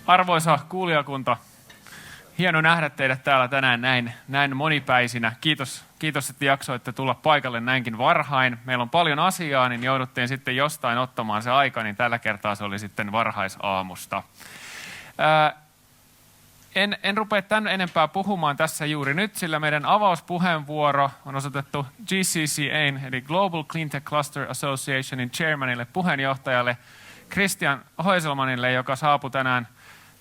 Arvoisa kuulijakunta, hieno nähdä teidät täällä tänään näin monipäisinä. Kiitos, että jaksoitte tulla paikalle näinkin varhain. Meillä on paljon asiaa, niin jouduttiin sitten jostain ottamaan se aika, niin tällä kertaa se oli sitten varhaisaamusta. En rupea tämän enempää puhumaan tässä juuri nyt, sillä meidän avauspuheenvuoro on osoitettu GCCA:n, eli Global Cleantech Cluster Associationin chairmanille, puheenjohtajalle Christian Häuselmannille, joka saapui tänään,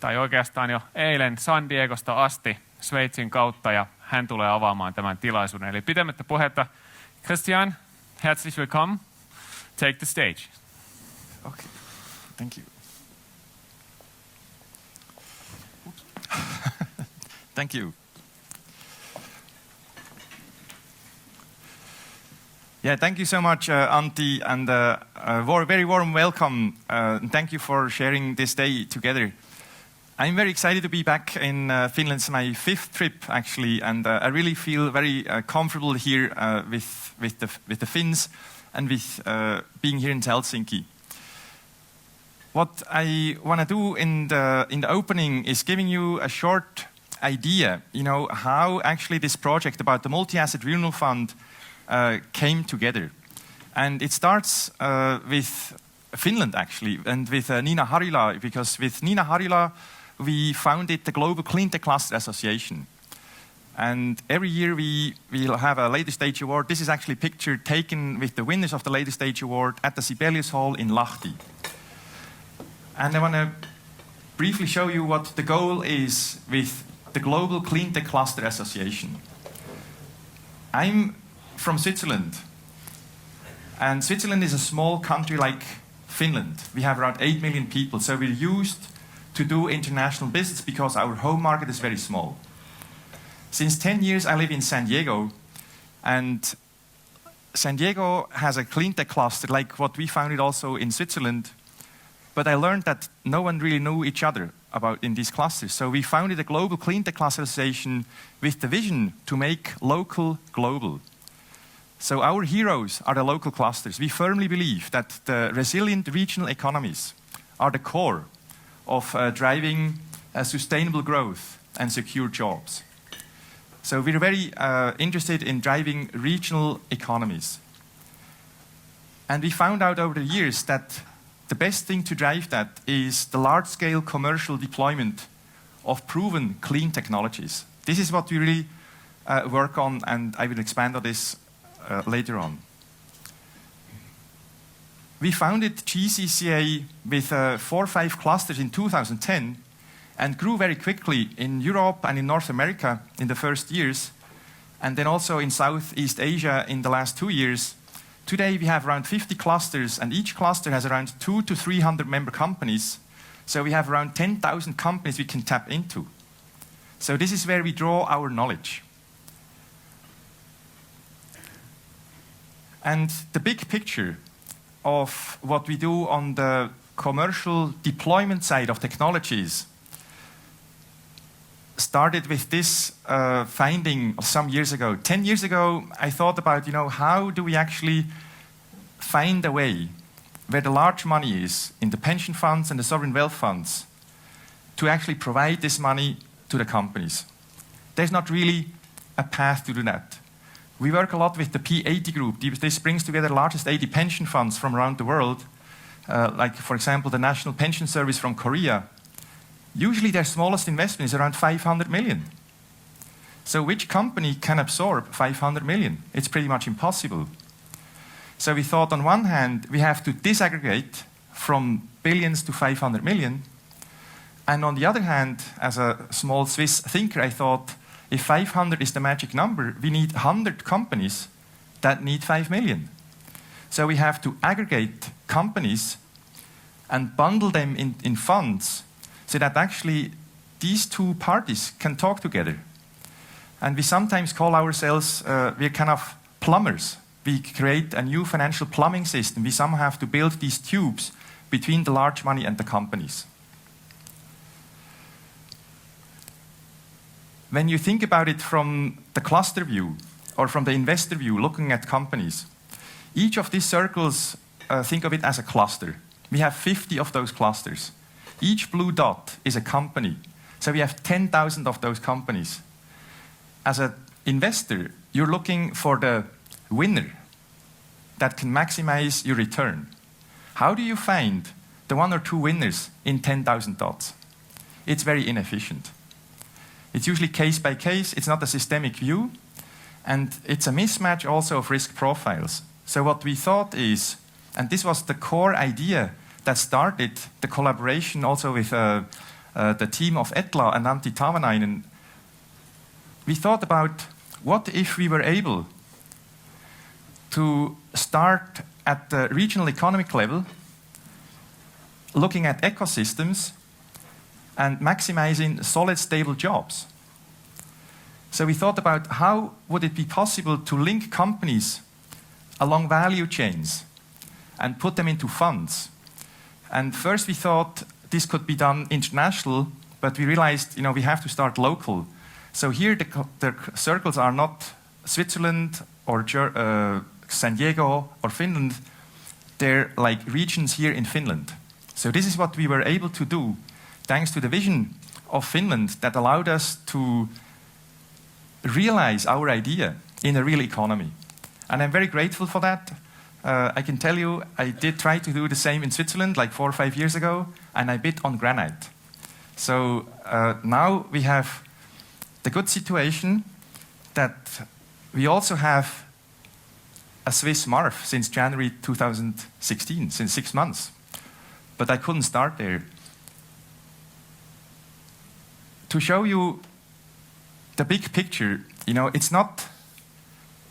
tai oikeastaan jo eilen San Diegosta asti Sveitsin kautta, ja hän tulee avaamaan tämän tilaisuuden. Eli pidemmittä puhetta, Christian, herzlich willkommen, take the stage. Okay, thank you. Thank you. Yeah, thank you so much, Antti, and very warm welcome. Thank you for sharing this day together. I'm very excited to be back in Finland. It's my 5th trip, actually, and I really feel very comfortable here with the Finns and with being here in Helsinki. What I want to do in the opening is giving you a short idea, how actually this project about the multi-asset renewal fund came together. And it starts with Finland, actually, and with Nina Harila, because with Nina Harila, we founded the Global Cleantech Cluster Association. And every year we'll have a Later Stage Award. This is actually a picture taken with the winners of the Later Stage Award at the Sibelius Hall in Lahti. And I want to briefly show you what the goal is with the Global Cleantech Cluster Association. I'm from Switzerland, and Switzerland is a small country like Finland. We have around 8 million people, so we're used to do international business because our home market is very small. Since 10 years I live in San Diego, and San Diego has a cleantech cluster like what we founded also in Switzerland, but I learned that no one really knew each other about in these clusters. So we founded a Global Cleantech Cluster Association with the vision to make local global. So our heroes are the local clusters. We firmly believe that the resilient regional economies are the core of driving sustainable growth and secure jobs. So we're very interested in driving regional economies. And we found out over the years that the best thing to drive that is the large-scale commercial deployment of proven clean technologies. This is what we really work on, and I will expand on this later on. We founded GCCA with 4 or 5 clusters in 2010 and grew very quickly in Europe and in North America in the first years, and then also in Southeast Asia in the last 2 years. Today we have around 50 clusters, and each cluster has around 200 to 300 member companies. So we have around 10,000 companies we can tap into. So this is where we draw our knowledge. And the big picture of what we do on the commercial deployment side of technologies started with this finding some years ago. 10 years ago, I thought about, how do we actually find a way where the large money is in the pension funds and the sovereign wealth funds to actually provide this money to the companies. There's not really a path to do that. We work a lot with the P80 group. This brings together the largest 80 pension funds from around the world, like, for example, the National Pension Service from Korea. Usually their smallest investment is around 500 million. So which company can absorb 500 million? It's pretty much impossible. So we thought, on one hand, we have to disaggregate from billions to 500 million. And on the other hand, as a small Swiss thinker, I thought, if 500 is the magic number, we need 100 companies that need 5 million. So we have to aggregate companies and bundle them in funds so that actually these two parties can talk together. And we sometimes call ourselves, we're kind of plumbers. We create a new financial plumbing system. We somehow have to build these tubes between the large money and the companies. When you think about it from the cluster view or from the investor view, looking at companies, each of these circles, think of it as a cluster. We have 50 of those clusters. Each blue dot is a company. So we have 10,000 of those companies. As an investor, you're looking for the winner that can maximize your return. How do you find the one or two winners in 10,000 dots? It's very inefficient. It's usually case by case, it's not a systemic view, and it's a mismatch also of risk profiles. So what we thought is, and this was the core idea that started the collaboration also with the team of Etla and Antti Taavanainen, we thought about what if we were able to start at the regional economic level, looking at ecosystems and maximizing solid, stable jobs. So we thought about how would it be possible to link companies along value chains and put them into funds. And first we thought this could be done international, but we realized, we have to start local. So here the circles are not Switzerland or San Diego or Finland, they're like regions here in Finland. So this is what we were able to do thanks to the vision of Finland that allowed us to realize our idea in a real economy. And I'm very grateful for that. I can tell you, I did try to do the same in Switzerland like 4 or 5 years ago, and I bit on granite. So now we have the good situation that we also have a Swiss MARF since January 2016, since 6 months. But I couldn't start there. To show you the big picture, it's not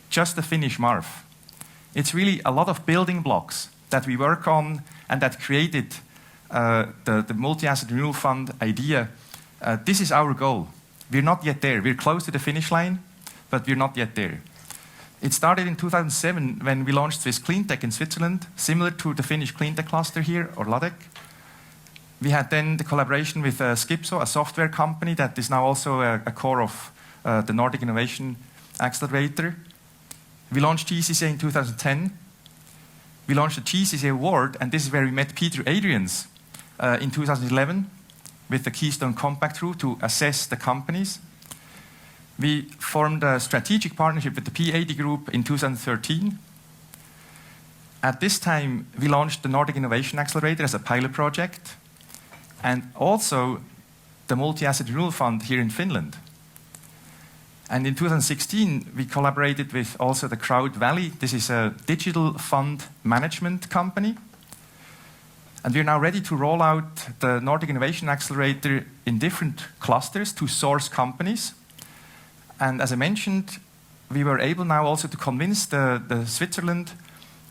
just the Finnish MARF. It's really a lot of building blocks that we work on and that created the multi-asset renewal fund idea. This is our goal. We're not yet there. We're close to the finish line, but we're not yet there. It started in 2007 when we launched Swiss Cleantech in Switzerland, similar to the Finnish Cleantech cluster here, or LADEC. We had then the collaboration with Skipso, a software company that is now also a core of the Nordic Innovation Accelerator. We launched GCCA in 2010. We launched the GCCA Award, and this is where we met Peter Adrians in 2011 with the Keystone Compact Group to assess the companies. We formed a strategic partnership with the P80 Group in 2013. At this time, we launched the Nordic Innovation Accelerator as a pilot project, and also the Multi-Asset Renewal Fund here in Finland. And in 2016, we collaborated with also the Crowd Valley. This is a digital fund management company. And we're now ready to roll out the Nordic Innovation Accelerator in different clusters to source companies. And as I mentioned, we were able now also to convince the Switzerland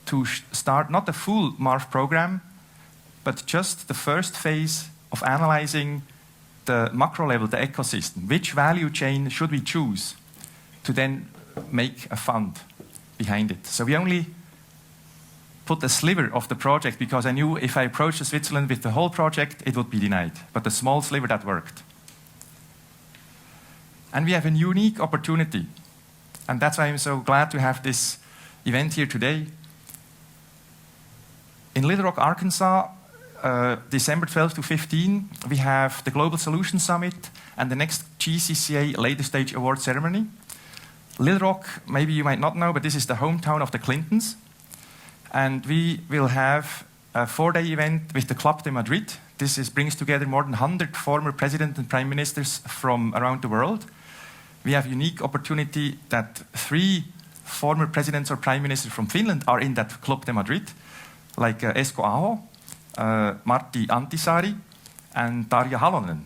to start not the full MARF program, but just the first phase of analyzing the macro level, the ecosystem. Which value chain should we choose to then make a fund behind it? So we only put a sliver of the project because I knew if I approached Switzerland with the whole project, it would be denied. But the small sliver that worked. And we have a unique opportunity. And that's why I'm so glad to have this event here today. In Little Rock, Arkansas, December 12 to 15, we have the Global Solutions Summit and the next GCCA Later Stage Award ceremony. Little Rock, maybe you might not know, but this is the hometown of the Clintons. And we will have a 4-day event with the Club de Madrid. This brings together more than 100 former presidents and prime ministers from around the world. We have a unique opportunity that 3 former presidents or prime ministers from Finland are in that Club de Madrid, like Esko Aho, Martti Antisaari, and Tarja Halonen.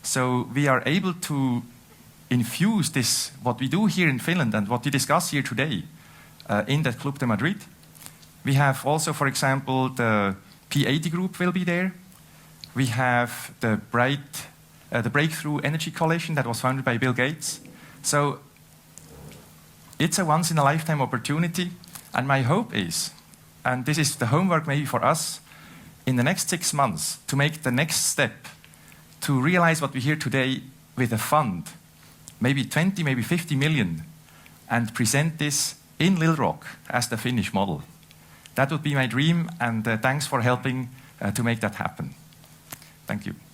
So we are able to infuse this, what we do here in Finland and what we discuss here today, in that Club de Madrid. We have also, for example, the P80 group will be there. We have the Breakthrough Energy Coalition that was founded by Bill Gates. So it's a once-in-a-lifetime opportunity. And my hope is, and this is the homework maybe for us, in the next 6 months, to make the next step, to realize what we hear today with a fund, maybe 20, maybe 50 million, and present this in Little Rock as the Finnish model. That would be my dream, and thanks for helping to make that happen. Thank you.